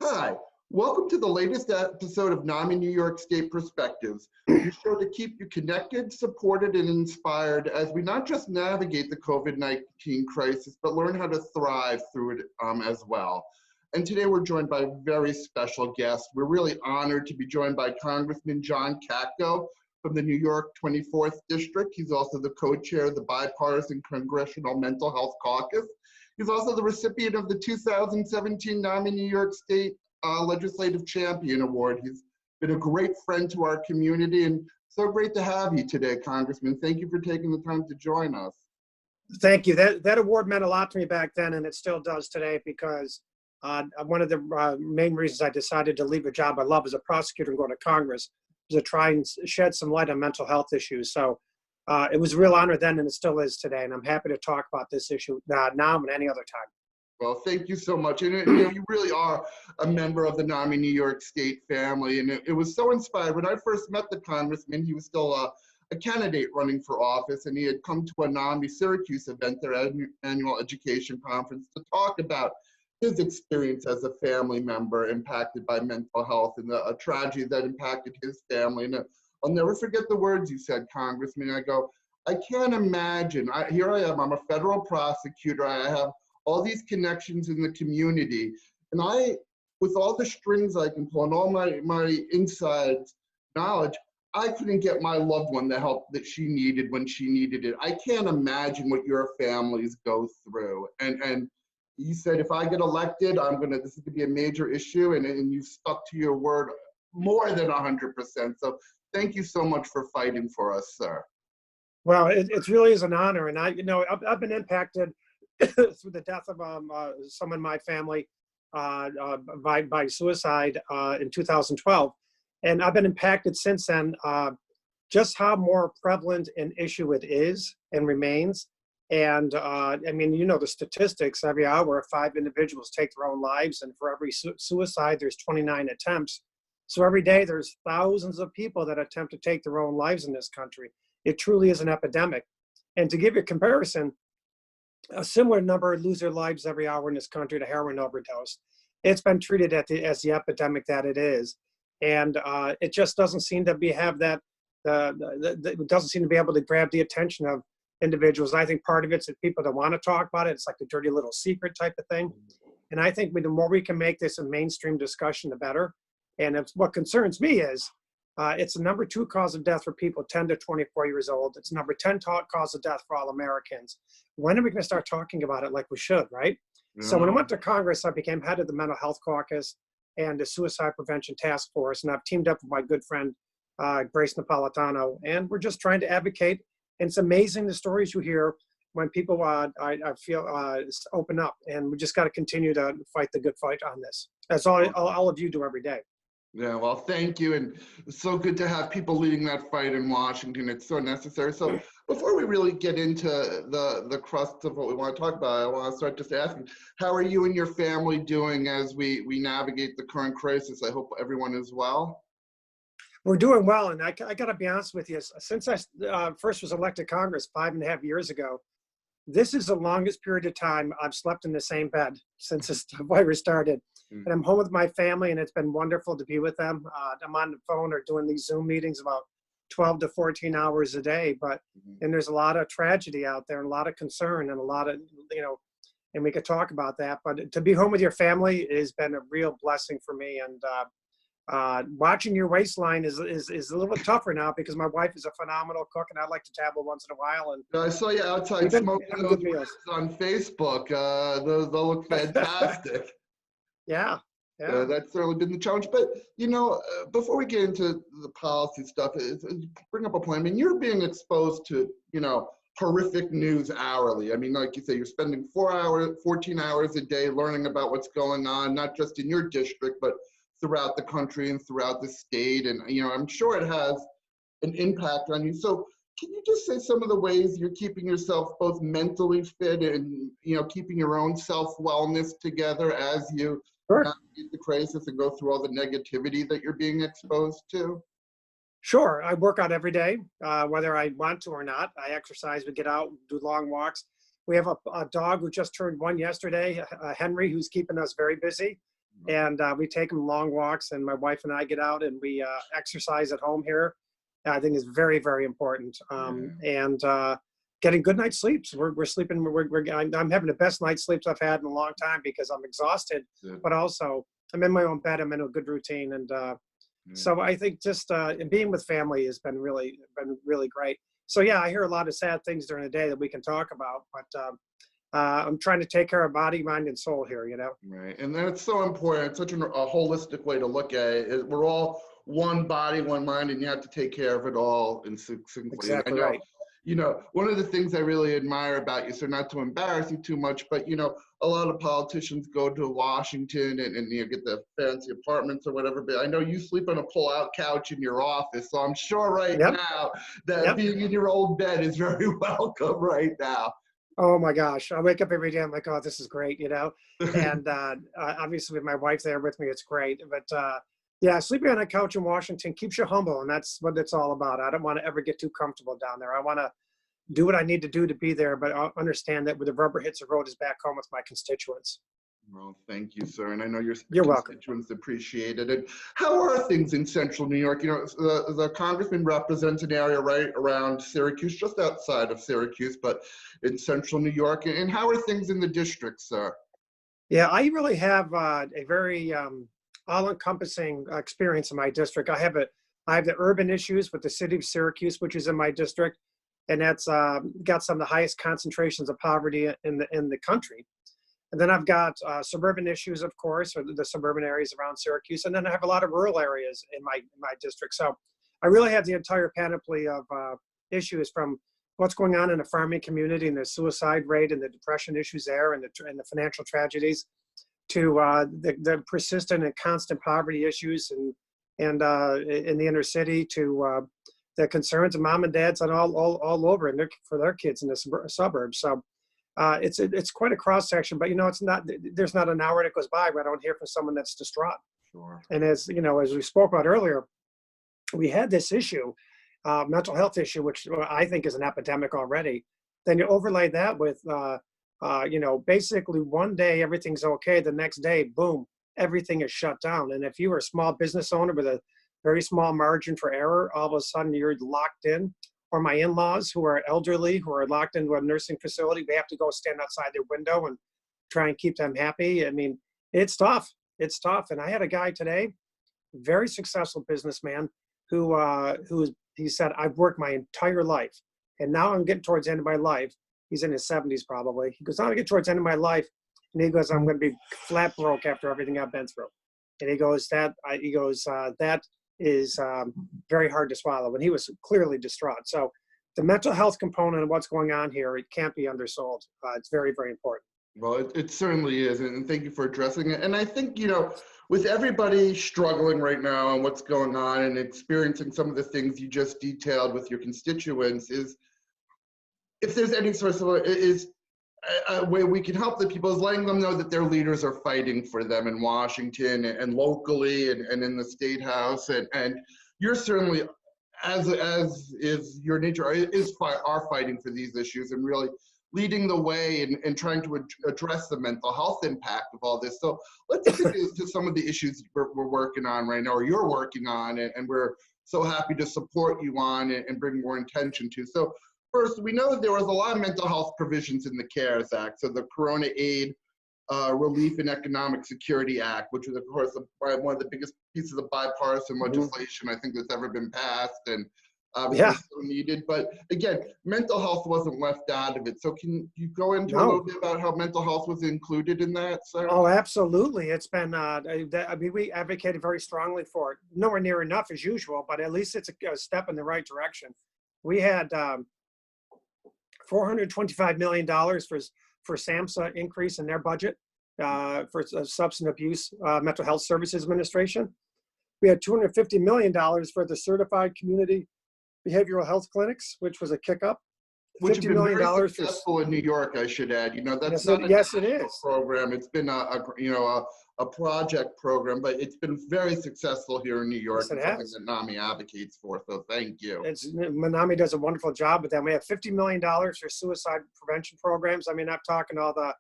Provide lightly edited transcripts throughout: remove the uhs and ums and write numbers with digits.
Hi, welcome to the latest episode of NAMI New York State Perspectives, your show to keep you connected, supported, and inspired as we not just navigate the COVID-19 crisis, but learn how to thrive through it as well. And today we're joined by a very special guest. We're really honored to be joined by Congressman John Katko from the New York 24th District. He's also the co-chair of the bipartisan Congressional Mental Health Caucus. He's also the recipient of the 2017 NAMI New York State Legislative Champion Award. He's been a great friend to our community, and so great to have you today, Congressman. Thank you for taking the time to join us. Thank you. That award meant a lot to me back then, and it still does today, because one of the main reasons I decided to leave a job I love as a prosecutor and go to Congress was to try and shed some light on mental health issues. So it was a real honor then, and it still is today. And I'm happy to talk about this issue now and any other time. Well, thank you so much. And you really are a member of the NAMI New York State family. And it was so inspired. When I first met the congressman, he was still a candidate running for office, and he had come to a NAMI Syracuse event, their annual education conference, to talk about his experience as a family member impacted by mental health and a tragedy that impacted his family. And I'll never forget the words you said, Congressman. I go, I can't imagine. Here I am. I'm a federal prosecutor. I have all these connections in the community. And with all the strings I can pull and all my inside knowledge, I couldn't get my loved one the help that she needed when she needed it. I can't imagine what your families go through. And you said, if I get elected, this is gonna be a major issue, and you've stuck to your word more than 100%. So thank you so much for fighting for us, sir. Well, it really is an honor. And I've been impacted through the death of someone in my family by suicide in 2012. And I've been impacted since then, just how more prevalent an issue it is and remains. And I mean, you know the statistics, every hour 5 individuals take their own lives, and for every suicide, there's 29 attempts. So every day there's thousands of people that attempt to take their own lives in this country. It truly is an epidemic. And to give you a comparison, a similar number lose their lives every hour in this country to heroin overdose. It's been treated as the epidemic that it is. And it just doesn't seem to it doesn't seem to be able to grab the attention of individuals. I think part of it's that people don't want to talk about it. It's like the dirty little secret type of thing. And I think the more we can make this a mainstream discussion, the better. And what concerns me is it's the number 2 cause of death for people 10 to 24 years old. It's number 10 cause of death for all Americans. When are we going to start talking about it like we should, right? Yeah. So when I went to Congress, I became head of the Mental Health Caucus and the Suicide Prevention Task Force. And I've teamed up with my good friend, Grace Napolitano. And we're just trying to advocate. And it's amazing the stories you hear when people, I feel, open up. And we just got to continue to fight the good fight on this. That's all of you do every day. Yeah, well, thank you. And it's so good to have people leading that fight in Washington. It's so necessary. So before we really get into the crust of what we want to talk about, I want to start just asking, how are you and your family doing as we navigate the current crisis? I hope everyone is well. We're doing well. And I got to be honest with you, since I first was elected to Congress 5.5 years ago, this is the longest period of time I've slept in the same bed since this virus started. And I'm home with my family, and it's been wonderful to be with them. I'm on the phone or doing these Zoom meetings about 12 to 14 hours a day. And there's a lot of tragedy out there and a lot of concern and a lot of, and we could talk about that. But to be home with your family has been a real blessing for me. And watching your waistline is a little bit tougher now, because my wife is a phenomenal cook, and I like to dabble once in a while. And I saw you outside smoking those meals on Facebook. Those look fantastic. Yeah. That's certainly been the challenge. But before we get into the policy stuff, bring up a point. I mean, you're being exposed to horrific news hourly. I mean, like you say, you're spending 14 hours a day learning about what's going on, not just in your district, but throughout the country and throughout the state. And, I'm sure it has an impact on you. So can you just say some of the ways you're keeping yourself both mentally fit and, keeping your own self-wellness together as you navigate the crisis and go through all the negativity that you're being exposed to? Sure. I work out every day, whether I want to or not. I exercise, we get out, do long walks. We have a dog who just turned 1 yesterday, Henry, who's keeping us very busy. and we take them long walks, and my wife and I get out and we exercise at home here. I think is very, very important. And getting good night's sleeps. We're sleeping. I'm having the best night's sleeps I've had in a long time because I'm exhausted, but also I'm in my own bed. I'm in a good routine, and so I think just being with family has been really great. So yeah, I hear a lot of sad things during the day that we can talk about, but I'm trying to take care of body, mind, and soul here. Right, and that's so important. It's such a holistic way to look at it. We're all one body, one mind, and you have to take care of it all and succinctly. Exactly right. One of the things I really admire about you, so not to embarrass you too much, but a lot of politicians go to Washington and get the fancy apartments or whatever, but I know you sleep on a pull-out couch in your office, so I'm sure now that being in your old bed is very welcome right now. Oh my gosh, I wake up every day, I'm like, oh, this is great, and obviously with my wife there with me, it's great, but yeah, sleeping on a couch in Washington keeps you humble, and that's what it's all about. I don't want to ever get too comfortable down there. I want to do what I need to do to be there, but I understand that when the rubber hits the road is back home with my constituents. Well, thank you, sir, and I know your welcome. constituents appreciate it. And how are things in central New York? The congressman represents an area right around Syracuse, just outside of Syracuse, but in central New York. And how are things in the district, sir? Yeah, I really have a very all-encompassing experience in my district. I have the urban issues with the city of Syracuse, which is in my district, and that's got some of the highest concentrations of poverty in the country. And then I've got suburban issues, of course, or the suburban areas around Syracuse, and then I have a lot of rural areas in my district. So I really have the entire panoply of issues, from what's going on in the farming community and the suicide rate and the depression issues there, and the financial tragedies, to the persistent and constant poverty issues and in the inner city, to the concerns of mom and dads and all over and for their kids in the suburbs. So it's quite a cross section, but there's not an hour that goes by where I don't hear from someone that's distraught. Sure. And as we spoke about earlier, we had this issue, mental health issue, which I think is an epidemic already. Then you overlay that with basically one day everything's okay, the next day, boom, everything is shut down. And if you are a small business owner with a very small margin for error, all of a sudden you're locked in. Or my in-laws who are elderly, who are locked into a nursing facility, they have to go stand outside their window and try and keep them happy. I mean, it's tough. It's tough. And I had a guy today, very successful businessman, he said, I've worked my entire life, and now I'm getting towards the end of my life. He's in his 70s probably. He goes, I'm gonna get towards the end of my life, and he goes, I'm gonna be flat broke after everything I've been through. And he goes, that is very hard to swallow. And he was clearly distraught. So the mental health component of what's going on here, it can't be undersold. It's very, very important. Well, it certainly is. And thank you for addressing it. And I think, with everybody struggling right now and what's going on and experiencing some of the things you just detailed with your constituents, is if there's any sort of a way we can help the people is letting them know that their leaders are fighting for them in Washington and locally and in the State House. And you're certainly, as is your nature, are fighting for these issues and really leading the way and trying to address the mental health impact of all this. So let's get to some of the issues we're working on right now, or you're working on, and we're so happy to support you on and bring more attention to. So first, we know that there was a lot of mental health provisions in the CARES Act, so the Corona Aid, Relief and Economic Security Act, which was, of course, one of the biggest pieces of bipartisan legislation I think that's ever been passed, and obviously so needed. But again, mental health wasn't left out of it. So can you go into a little bit about how mental health was included in that, sir? Oh, absolutely. It's been, we advocated very strongly for it. Nowhere near enough as usual, but at least it's a step in the right direction. We had $425 million for SAMHSA increase in their budget for Substance Abuse Mental Health Services Administration. We had $250 million for the Certified Community Behavioral Health Clinics, which was a kick-up. Which has been $50 million very successful in New York, I should add. That's not a national program. It's been a project program, but it's been very successful here in New York. Yes, it has. Something that NAMI advocates for. So thank you. NAMI does a wonderful job with that. We have $50 million for suicide prevention programs. I mean, I'm talking all the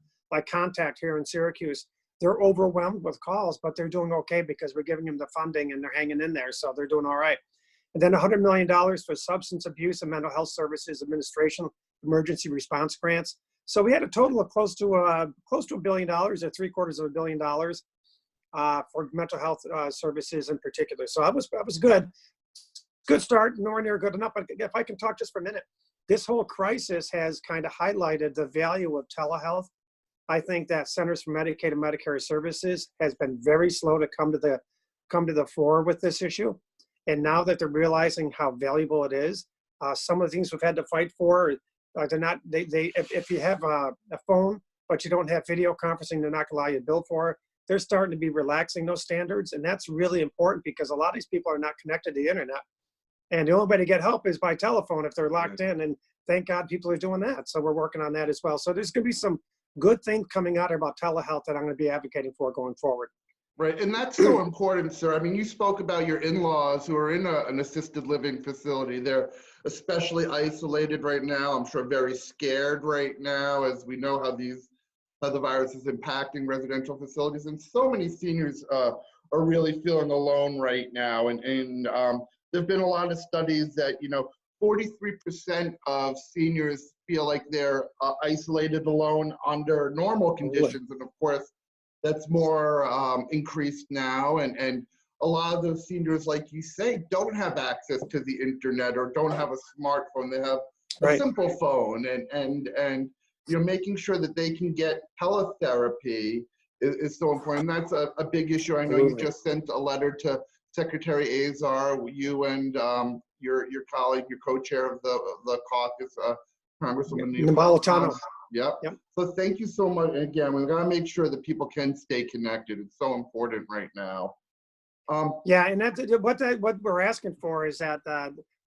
Contact here in Syracuse. they're overwhelmed with calls, but they're doing okay because we're giving them the funding and they're hanging in there. So they're doing all right. And then $100 million for substance abuse and mental health services administration emergency response grants. So we had a total of close to $1 billion, or $750 million for mental health services in particular. So that was good. Good start, nowhere near good enough. But if I can talk just for a minute, this whole crisis has kind of highlighted the value of telehealth. I think that Centers for Medicaid and Medicare Services has been very slow to come to the fore with this issue. And now that they're realizing how valuable it is, some of the things we've had to fight for, they're not. If you have a phone but you don't have video conferencing, they're not going to allow you to bill for it. They're starting to be relaxing those standards, and that's really important because a lot of these people are not connected to the internet. And the only way to get help is by telephone if they're locked in. And thank God people are doing that. So we're working on that as well. So there's going to be some good things coming out about telehealth that I'm going to be advocating for going forward. Right, and that's so important, sir. I mean, you spoke about your in-laws who are in an assisted living facility. They're especially isolated right now. I'm sure very scared right now, as we know how the virus is impacting residential facilities. And so many seniors are really feeling alone right now. And there've been a lot of studies that 43% of seniors feel like they're isolated alone under normal conditions, and of course, that's more increased now, and a lot of those seniors, like you say, don't have access to the internet or don't have a smartphone. They have a simple phone, and making sure that they can get teletherapy is so important. That's a big issue. I know you just sent a letter to Secretary Azar, you and your colleague, your co-chair of the caucus, Congresswoman Napolitano. Yep. So thank you so much. Again, we've got to make sure that people can stay connected. It's so important right now. Yeah, and what we're asking for is that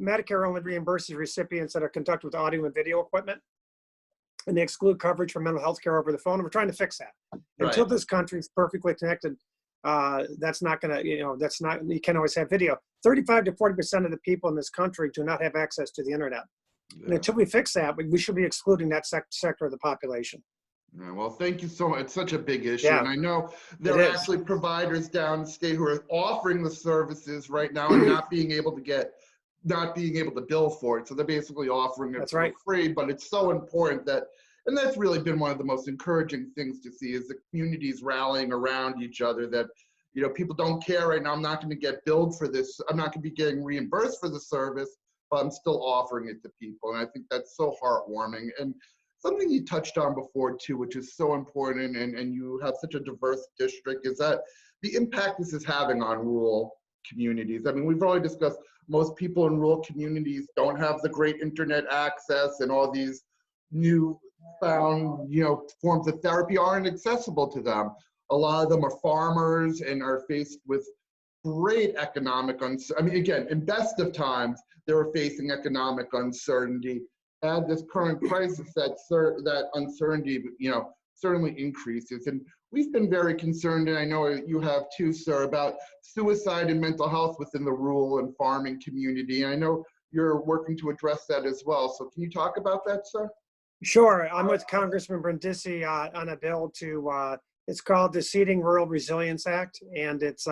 Medicare only reimburses recipients that are conducted with audio and video equipment, and they exclude coverage for mental health care over the phone. And we're trying to fix that. Until this country is perfectly connected, that's not going to, you can't always have video. 35 to 40% of the people in this country do not have access to the internet. And until we fix that, we should be excluding that sector of the population. Yeah, well, thank you so much. It's such a big issue. Yeah, and I know there are actually providers downstate who are offering the services right now and not being able to bill for it. So they're basically offering it for free, but it's so important that, and that's really been one of the most encouraging things to see, is the communities rallying around each other, that people don't care right now. I'm not going to get billed for this. I'm not going to be getting reimbursed for the service, but I'm still offering it to people. And I think that's so heartwarming. And something you touched on before too, which is so important, and you have such a diverse district, is that the impact this is having on rural communities. I mean, we've already discussed most people in rural communities don't have the great internet access, and all these new found, forms of therapy aren't accessible to them. A lot of them are farmers and are faced with great economic uncertainty. I mean, again, in best of times, they were facing economic uncertainty. Add this current crisis, that uncertainty, certainly increases. And we've been very concerned, and I know you have too, sir, about suicide and mental health within the rural and farming community. And I know you're working to address that as well. So can you talk about that, sir? Sure. I'm with Congressman Brindisi on a bill to, it's called the Seeding Rural Resilience Act. And it's,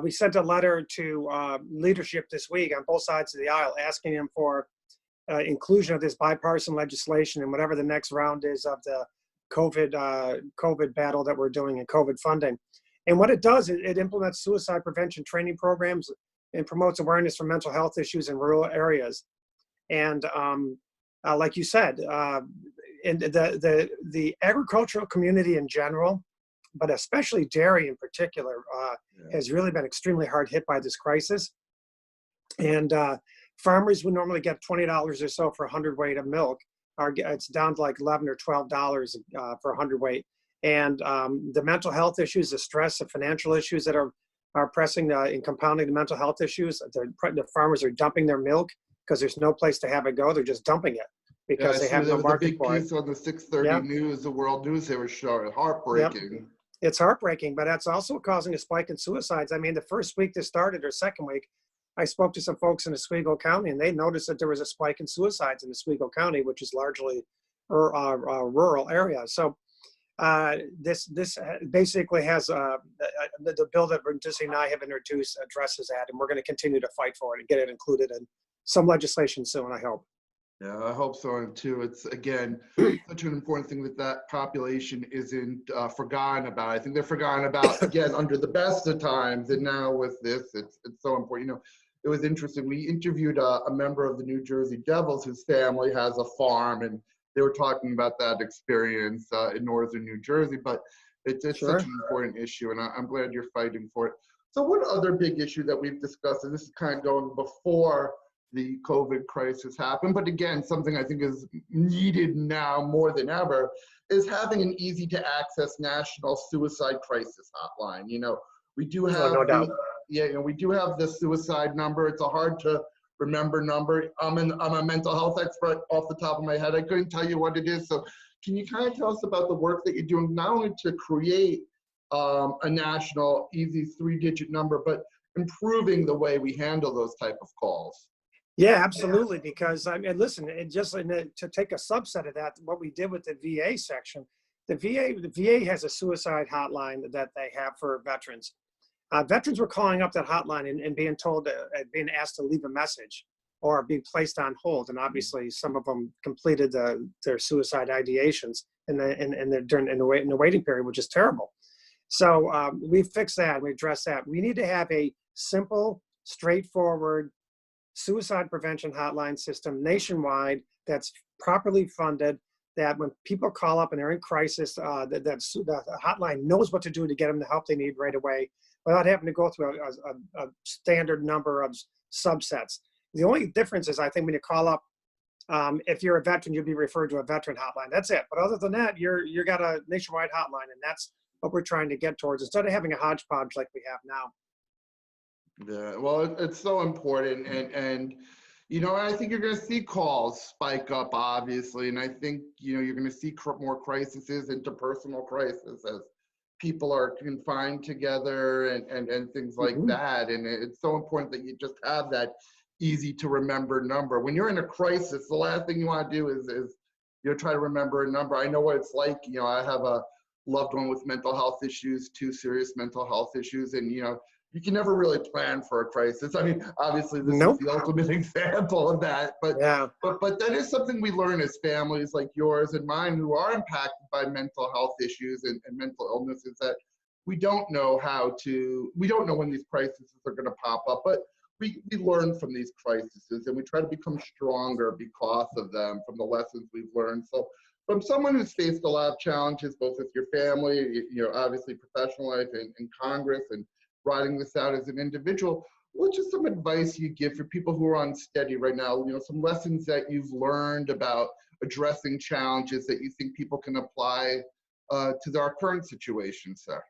we sent a letter to leadership this week on both sides of the aisle, asking them for inclusion of this bipartisan legislation and whatever the next round is of the COVID battle that we're doing in COVID funding. And what it does, it implements suicide prevention training programs and promotes awareness for mental health issues in rural areas. And like you said, in the agricultural community in general, but especially dairy in particular, has really been extremely hard hit by this crisis. And farmers would normally get $20 or so for 100 weight of milk. It's down to like $11 or $12 for 100 weight. And the mental health issues, the stress, the financial issues that are pressing and compounding the mental health issues, the farmers are dumping their milk because there's no place to have it go. They're just dumping it because they have no market for it. Big piece on the 6:30 news, the world news, they were showing. Heartbreaking. Yep. It's heartbreaking, but that's also causing a spike in suicides. I mean, the first week this started, or second week, I spoke to some folks in Oswego County, and they noticed that there was a spike in suicides in Oswego County, which is largely a rural area. So This basically has the bill that Jesse and I have introduced addresses that, and we're going to continue to fight for it and get it included in some legislation soon, I hope. Yeah, I hope so too. It's, again, such an important thing that that population isn't forgotten about. I think they're forgotten about, again, under the best of times, and now with this, it's so important. You know, it was interesting. We interviewed a member of the New Jersey Devils whose family has a farm, and they were talking about that experience in northern New Jersey. But it's Sure. such an important issue, and I'm glad you're fighting for it. So one other big issue that we've discussed, and this is kind of going before the COVID crisis happened, but again, something I think is needed now more than ever, is having an easy to access national suicide crisis hotline. You know, we do have no doubt. we do have the suicide number. It's a hard to remember number. I'm a mental health expert off the top of my head. I couldn't tell you what it is. So can you kind of tell us about the work that you're doing, not only to create a national easy 3-digit number, but improving the way we handle those type of calls? Yeah, absolutely. Because I mean, listen, to take a subset of that, what we did with the VA section, the VA has a suicide hotline that they have for veterans. Veterans were calling up that hotline and being told, being asked to leave a message or being placed on hold. And obviously, some of them completed their suicide ideations in the waiting period, which is terrible. So we fixed that. We addressed that. We need to have a simple, straightforward suicide prevention hotline system nationwide that's properly funded, that when people call up and they're in crisis, the hotline knows what to do to get them the help they need right away without having to go through a standard number of subsets. The only difference is, I think, when you call up, if you're a veteran, you'll be referred to a veteran hotline. That's it. But other than that, you got a nationwide hotline, and that's what we're trying to get towards, instead of having a hodgepodge like we have now. Yeah, well, it's so important, and you know, I think you're going to see calls spike up, obviously, and I think, you know, you're going to see more crises, interpersonal crises, as people are confined together and things like that, and it's so important that you just have that easy to remember number. When you're in a crisis, the last thing you want to do is you know, try to remember a number. I know what it's like. You know, I have a loved one with mental health issues, 2 serious mental health issues, and you know, you can never really plan for a crisis. I mean, obviously this is the ultimate example of that, but yeah. But that is something we learn as families like yours and mine who are impacted by mental health issues and mental illnesses, that we don't know when these crises are going to pop up, but we learn from these crises and we try to become stronger because of them, from the lessons we've learned. So from someone who's faced a lot of challenges, both with your family, you know, obviously professional life and Congress, and riding this out as an individual, what's just some advice you give for people who are unsteady right now? You know, some lessons that you've learned about addressing challenges that you think people can apply to our current situation, sir?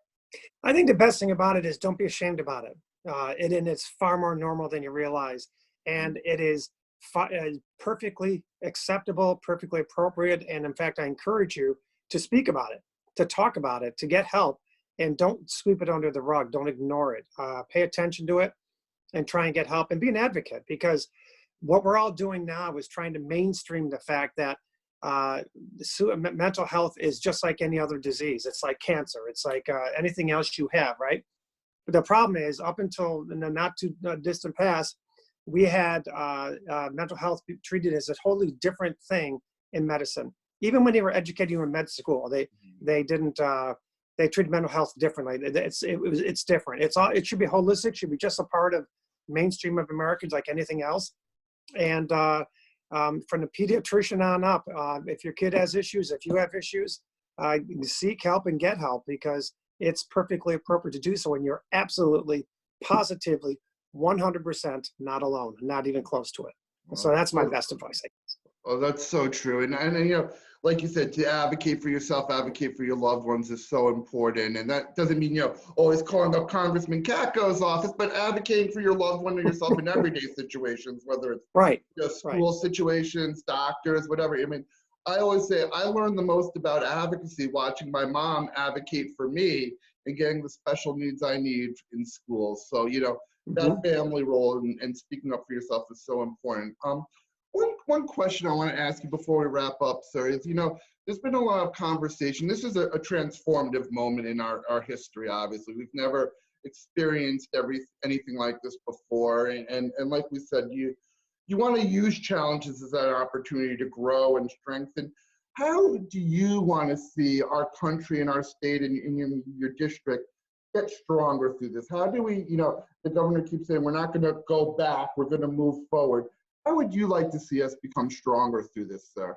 I think the best thing about it is, don't be ashamed about it. And it's far more normal than you realize. And it is perfectly acceptable, perfectly appropriate. And in fact, I encourage you to speak about it, to talk about it, to get help. And don't sweep it under the rug. Don't ignore it. Pay attention to it and try and get help and be an advocate, because what we're all doing now is trying to mainstream the fact that mental health is just like any other disease. It's like cancer. It's like anything else you have, right? But the problem is, up until in the not too distant past, we had mental health treated as a totally different thing in medicine. Even when they were educating you in med school, they didn't. They treat mental health differently. It's different. It should be holistic. Should be just a part of mainstream of Americans like anything else. And from the pediatrician on up, if your kid has issues, if you have issues, seek help and get help, because it's perfectly appropriate to do so. And you're absolutely, positively, 100% not alone, not even close to it. So that's my best advice, I guess. Oh, that's so true. And you know, like you said, to advocate for yourself, advocate for your loved ones is so important. And that doesn't mean, you know, always calling up Congressman Katko's office, but advocating for your loved one or yourself in everyday situations, whether it's school situations, doctors, whatever. I mean, I always say I learned the most about advocacy watching my mom advocate for me and getting the special needs I need in schools. So, you know, that family role and speaking up for yourself is so important. One question I want to ask you before we wrap up, sir, is, there's been a lot of conversation. This is a transformative moment in our history, obviously. We've never experienced anything like this before. And like we said, you want to use challenges as an opportunity to grow and strengthen. How do you want to see our country and our state and your district get stronger through this? How do we, the governor keeps saying, we're not going to go back, we're going to move forward. How would you like to see us become stronger through this, sir?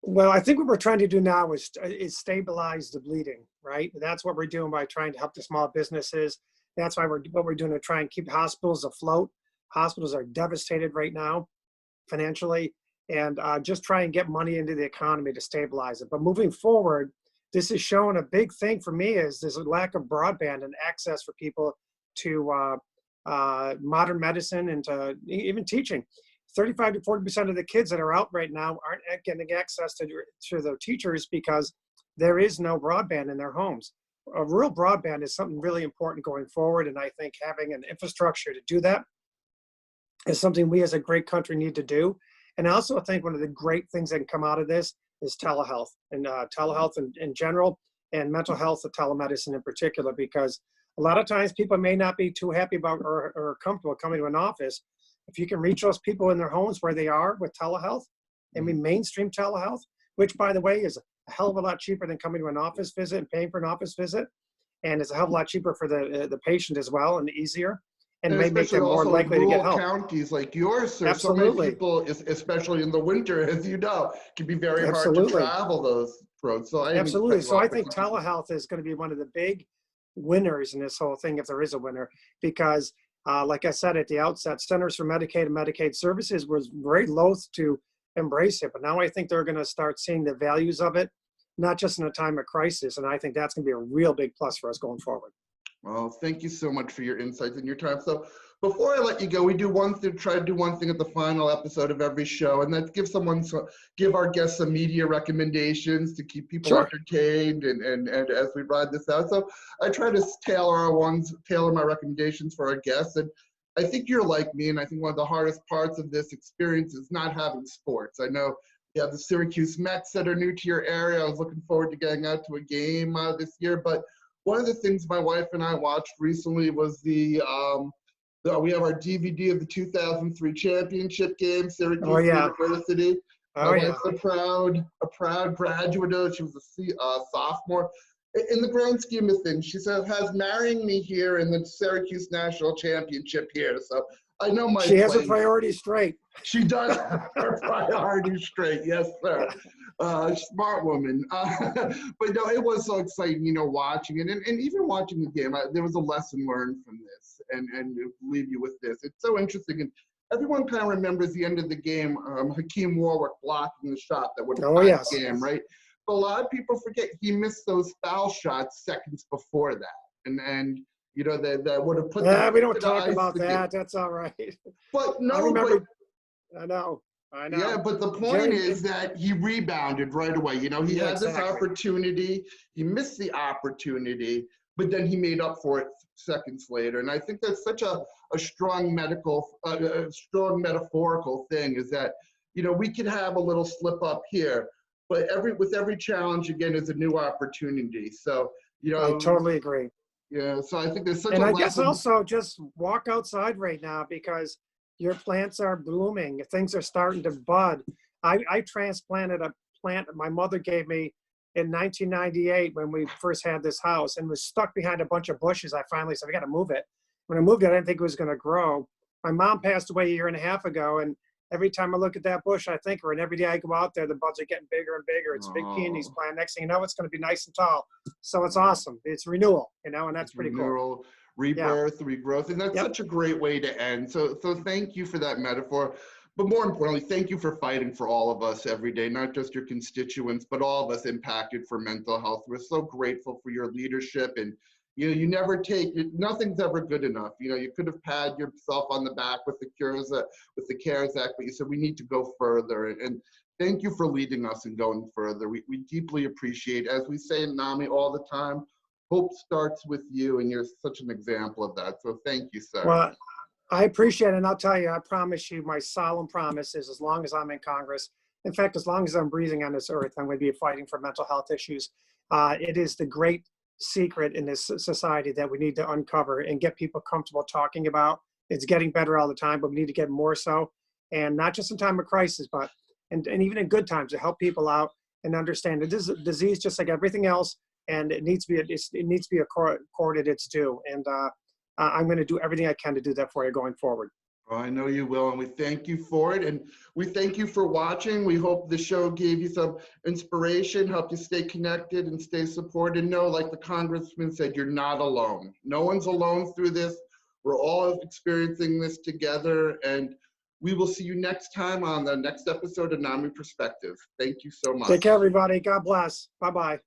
Well, I think what we're trying to do now is stabilize the bleeding, right? That's what we're doing by trying to help the small businesses. That's why what we're doing to try and keep hospitals afloat. Hospitals are devastated right now financially, and just try and get money into the economy to stabilize it. But moving forward, this is showing a big thing for me is there's a lack of broadband and access for people to modern medicine and to even teaching. 35 to 40% of the kids that are out right now aren't getting access to their teachers because there is no broadband in their homes. A rural broadband is something really important going forward, and I think having an infrastructure to do that is something we as a great country need to do. And I also think one of the great things that can come out of this is telehealth, and telehealth in general, and mental health and telemedicine in particular, because a lot of times people may not be too happy about or comfortable coming to an office. If you can reach those people in their homes where they are with telehealth, and we mainstream telehealth, which by the way is a hell of a lot cheaper than coming to an office visit and paying for an office visit, and it's a hell of a lot cheaper for the patient as well and easier, and may make them more likely to get help. Counties like yours, sir, Absolutely. so many people, especially in the winter, as you know, can be very hard to travel those roads. So Absolutely. So I think telehealth is going to be one of the big winners in this whole thing, if there is a winner, because like I said at the outset, Centers for Medicaid and Medicaid Services was very loath to embrace it, but now I think they're going to start seeing the values of it, not just in a time of crisis, and I think that's going to be a real big plus for us going forward. Well, thank you so much for your insights and your time. So before I let you go, we do try to do one thing at the final episode of every show, and that's give our guests some media recommendations to keep people entertained and as we ride this out. So I try to tailor my recommendations for our guests. And I think you're like me, and I think one of the hardest parts of this experience is not having sports. I know you have the Syracuse Mets that are new to your area. I was looking forward to getting out to a game this year, but one of the things my wife and I watched recently was we have our DVD of the 2003 championship game, Syracuse University. My wife's a proud graduate. She was a sophomore. In the grand scheme of things, she said, has marrying me here in the Syracuse National Championship here. So I know she has her priorities straight. She does have her priorities straight. Yes, sir. Smart woman. But no, it was so exciting, watching it. And even watching the game, there was a lesson learned from this. And leave you with this. It's so interesting. And everyone kind of remembers the end of the game, Hakeem Warwick blocking the shot that would have tied the game, right? But a lot of people forget he missed those foul shots seconds before that. And that would have put we don't talk about that. That's all right. But no, I know. Yeah, but the point is that he rebounded right away. He had this opportunity, he missed the opportunity, but then he made up for it seconds later. And I think that's such a strong metaphorical thing, is that, we could have a little slip up here, but with every challenge, again, is a new opportunity. So, I totally agree. Yeah, so I think there's such a guess also just walk outside right now, because your plants are blooming. Things are starting to bud. I transplanted a plant my mother gave me in 1998 when we first had this house, and was stuck behind a bunch of bushes. I finally said, we got to move it. When I moved it, I didn't think it was going to grow. My mom passed away a year and a half ago, and every time I look at that bush, I think her, and every day I go out there, the buds are getting bigger and bigger. It's a big peonies plant. Next thing you know, it's going to be nice and tall. So it's awesome. It's renewal, and that's pretty cool. Rebirth, regrowth, and that's such a great way to end. So thank you for that metaphor. But more importantly, thank you for fighting for all of us every day, not just your constituents, but all of us impacted for mental health. We're so grateful for your leadership, and you never nothing's ever good enough. You could have patted yourself on the back with the CARES Act, but you said we need to go further. And thank you for leading us and going further. We deeply appreciate, as we say in NAMI all the time, hope starts with you, and you're such an example of that. So thank you, sir. Well, I appreciate it, and I'll tell you, I promise you, my solemn promise is as long as I'm in Congress, in fact, as long as I'm breathing on this earth, I'm going to be fighting for mental health issues. It is the great secret in this society that we need to uncover and get people comfortable talking about. It's getting better all the time, but we need to get more so, and not just in time of crisis, but and even in good times, to help people out and understand that this is a disease just like everything else, and it needs to be accorded its due. And I'm going to do everything I can to do that for you going forward. Well, I know you will, and we thank you for it, and we thank you for watching. We hope the show gave you some inspiration, helped you stay connected and stay supported. Know, like the Congressman said, you're not alone. No one's alone through this. We're all experiencing this together, and we will see you next time on the next episode of NAMI Perspective. Thank you so much. Take care, everybody. God bless. Bye-bye.